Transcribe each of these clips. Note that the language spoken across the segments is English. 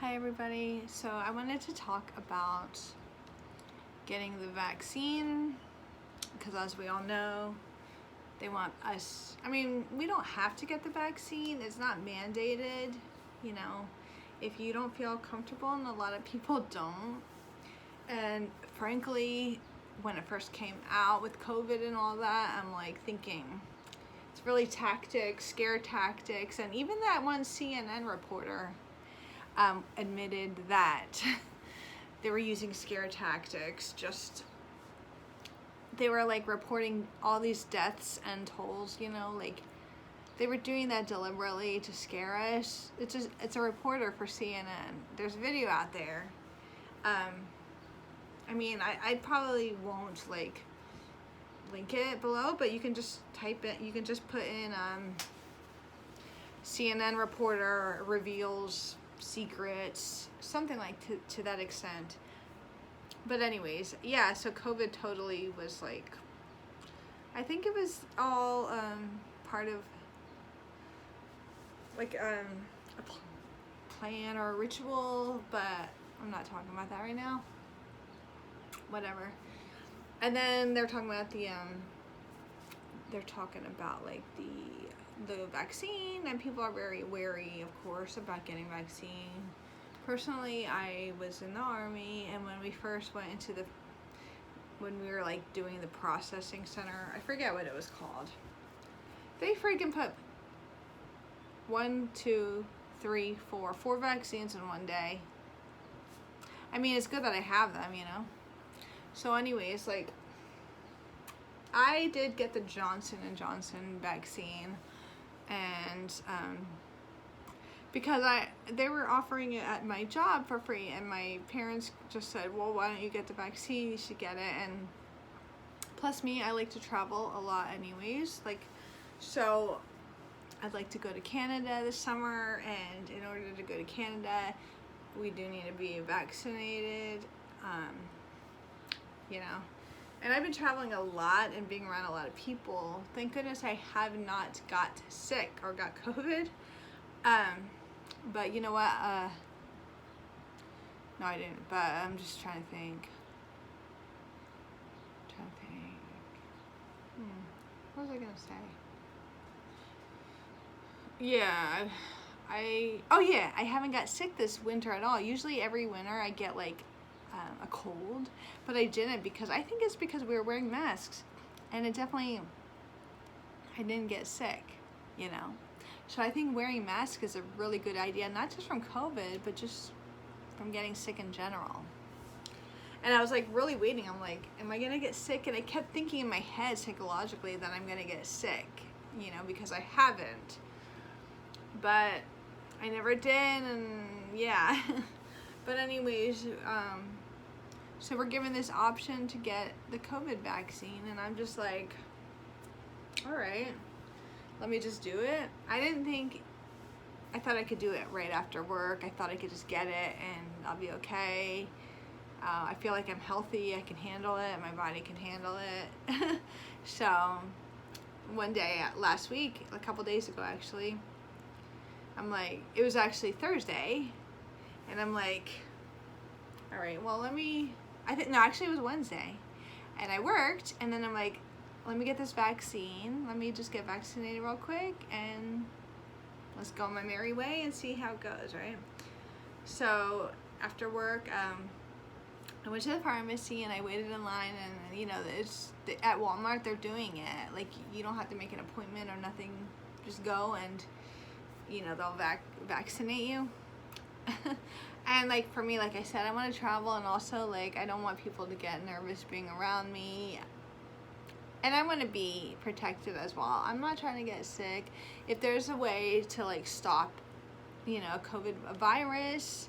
Hi everybody. So I wanted to talk about getting the vaccine because as we all know, they want us, we don't have to get the vaccine. It's not mandated, you know, if you don't feel comfortable, and a lot of people don't. And frankly, when it first came out with COVID and all that, I'm like thinking it's really tactics, scare tactics, and even that one CNN reporter admitted that they were using scare tactics. They were like reporting all these deaths and tolls, like they were doing that deliberately to scare us. It's a reporter for CNN. There's video out there. I probably won't like link it below, but you can just type it. You can just put in CNN reporter reveals secrets, something like to that extent. But anyways, yeah, so COVID totally was like, I think it was all part of like a plan or a ritual, but I'm not talking about that right now. Whatever. And then they're talking about like the vaccine, and people are very wary, of course, about getting vaccine. Personally, I was in the Army, and when we first went when we were like doing the processing center, I forget what it was called. They freaking put 4 vaccines in one day. It's good that I have them, So anyways, like, I did get the Jansen vaccine, and because they were offering it at my job for free, and my parents just said, well, why don't you get the vaccine? You should get it. And plus me, I like to travel a lot anyways, so I'd like to go to Canada this summer, and in order to go to Canada, we do need to be vaccinated, And I've been traveling a lot and being around a lot of people. Thank goodness I have not got sick or got COVID. But you know what? No, I didn't. But I'm just trying to think. What was I gonna say? Yeah, I haven't got sick this winter at all. Usually every winter I get like a cold, but I didn't, because I think it's because we were wearing masks, and I didn't get sick, So I think wearing masks is a really good idea, not just from COVID, but just from getting sick in general. And I was like really waiting. I'm like, am I gonna get sick? And I kept thinking in my head psychologically that I'm gonna get sick, because I haven't. But I never did, and yeah. But anyways, so we're given this option to get the COVID vaccine, and I'm just like, all right, let me just do it. I thought I could do it right after work. I thought I could just get it and I'll be okay. I feel like I'm healthy. I can handle it. My body can handle it. So one day last week, a couple days ago actually, I'm like, it was actually Thursday, and I'm like, all right, well, actually it was Wednesday, and I worked, and then I'm like, let me get this vaccine. Let me just get vaccinated real quick, and let's go my merry way and see how it goes, right? So after work, I went to the pharmacy and I waited in line, and at Walmart they're doing it. Like, you don't have to make an appointment or nothing. Just go and they'll vaccinate you. And like for me, like I said, I want to travel, and also like I don't want people to get nervous being around me, and I want to be protected as well. I'm not trying to get sick. If there's a way to like stop COVID virus,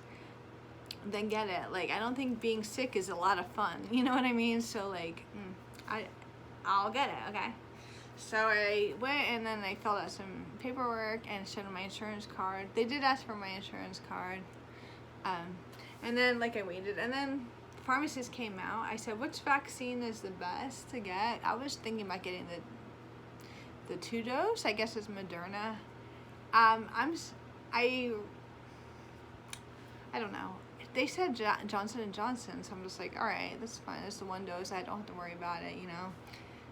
then get it. Like, I don't think being sick is a lot of fun, you know what I mean? So like I'll get it, okay? So I went, and then I filled out some paperwork and showed them my insurance card. They did ask for my insurance card. And then like I waited, and then the pharmacist came out. I said, which vaccine is the best to get? I was thinking about getting the 2-dose. I guess it's Moderna. I don't know. They said Johnson and Johnson, so I'm just like, all right, that's fine. It's the one dose. I don't have to worry about it, you know.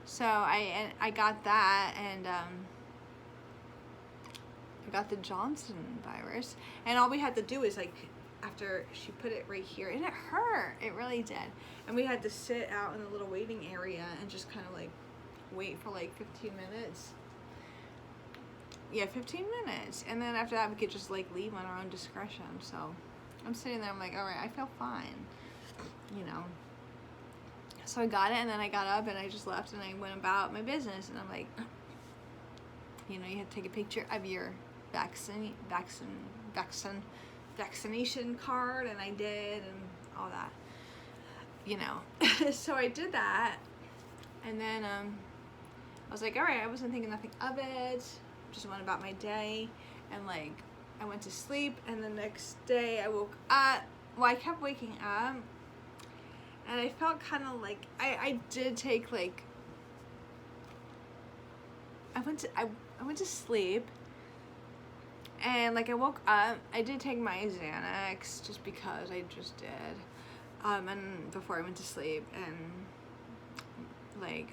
So I got that, and I got the Johnson virus, and all we had to do is like, after she put it right here, and it hurt. It really did. And we had to sit out in a little waiting area and just kind of like wait for like 15 minutes. Yeah, 15 minutes. And then after that, we could just like leave on our own discretion. So I'm sitting there, I'm like, all right, I feel fine, you know. So I got it, and then I got up and I just left and I went about my business. And I'm like, you know, you have to take a picture of your vaccination card, and I did, and all that, you know. So I did that, and then I was like, all right, I wasn't thinking nothing of it, just went about my day, and like I went to sleep, and the next day I woke up. Well, I kept waking up, and I felt kind of like I did take like I went to sleep. And like I woke up, I did take my Xanax just because I just did, and before I went to sleep, and like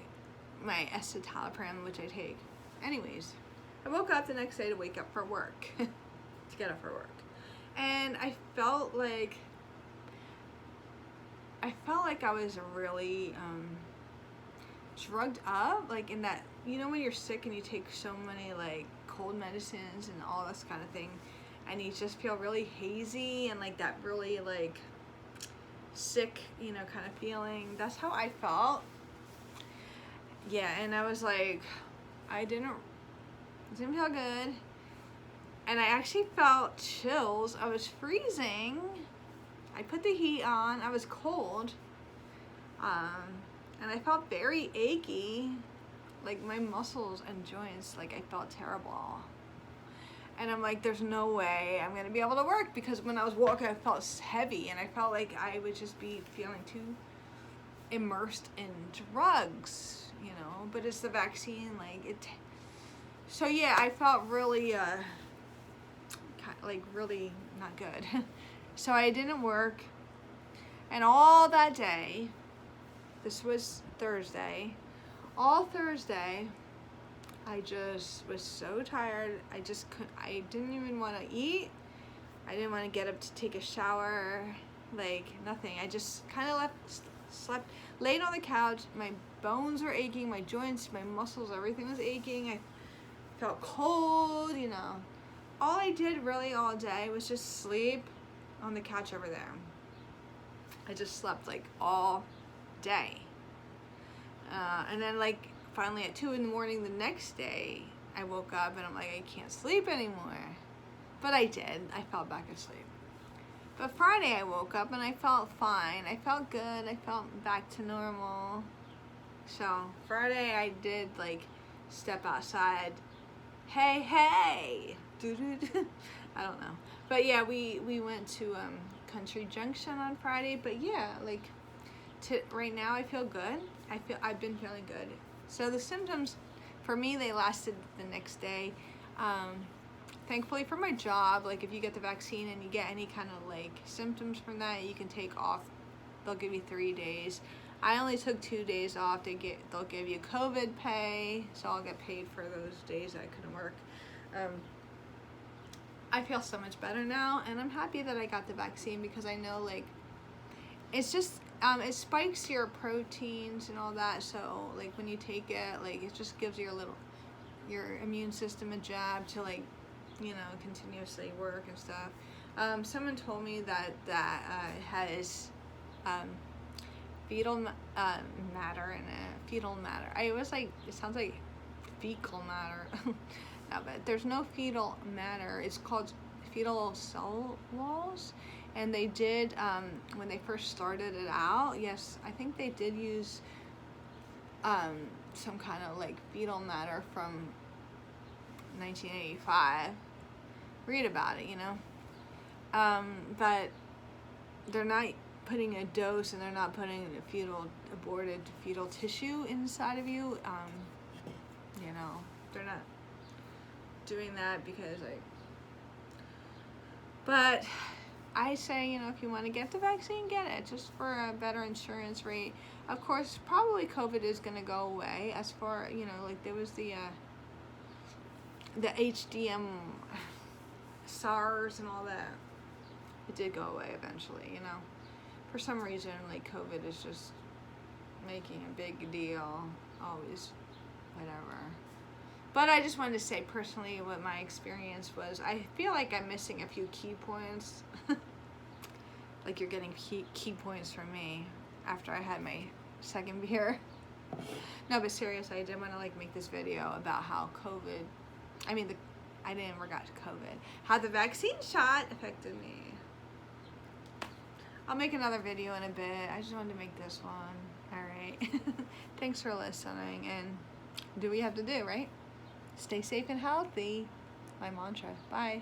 my escitalopram, which I take. Anyways, I woke up the next day to wake up for work, to get up for work, and I felt like I was really drugged up, like in that, you know, when you're sick and you take so many like cold medicines and all this kind of thing, and you just feel really hazy and like that really like sick, you know, kind of feeling. That's how I felt. Yeah, and I was like, I didn't feel good, and I actually felt chills. I was freezing. I put the heat on. I was cold, and I felt very achy. Like my muscles and joints, like I felt terrible. And I'm like, there's no way I'm gonna be able to work, because when I was walking I felt heavy, and I felt like I would just be feeling too immersed in drugs, you know, but it's the vaccine, like it. So yeah, I felt really like really not good. So I didn't work, and all that day, this was Thursday, all Thursday, I just was so tired. I didn't even want to eat. I didn't want to get up to take a shower, like nothing. I just kind of slept, laid on the couch. My bones were aching, my joints, my muscles, everything was aching. I felt cold, you know. All I did really all day was just sleep on the couch over there. I just slept like all day. And then like finally at 2 a.m. the next day, I woke up and I'm like, I can't sleep anymore. But I did. I fell back asleep. But Friday I woke up and I felt fine. I felt good. I felt back to normal. So Friday I did like step outside. Hey, hey. I don't know. But yeah, we went to Country Junction on Friday. But yeah, like right now I feel good. I've been feeling good. So the symptoms for me, they lasted the next day. Thankfully for my job, like if you get the vaccine and you get any kind of like symptoms from that, you can take off. They'll give you 3 days. I only took 2 days off. They'll give you COVID pay, so I'll get paid for those days I couldn't work. I feel so much better now, and I'm happy that I got the vaccine, because I know like it's just it spikes your proteins and all that, so like when you take it, like it just gives your immune system a jab to like, you know, continuously work and stuff. Someone told me that has fetal matter in it. Fetal matter. I was like, it sounds like fecal matter. No, but there's no fetal matter. It's called fetal cell walls. And they did, when they first started it out, yes, I think they did use some kind of like fetal matter from 1985. Read about it, you know. But they're not putting a dose, and they're not putting aborted fetal tissue inside of you. You know, they're not doing that because but I say, you know, if you want to get the vaccine, get it, just for a better insurance rate. Of course, probably COVID is going to go away. As far, you know, like there was the HDM, SARS and all that. It did go away eventually, you know. For some reason, like COVID is just making a big deal, always, whatever. But I just wanted to say personally what my experience was. I feel like I'm missing a few key points. Like you're getting key points from me after I had my second beer. No, but seriously, I did want to like make this video about how COVID, I never got COVID, how the vaccine shot affected me. I'll make another video in a bit. I just wanted to make this one. All right. Thanks for listening, and do what you have to do, right? Stay safe and healthy. My mantra. Bye.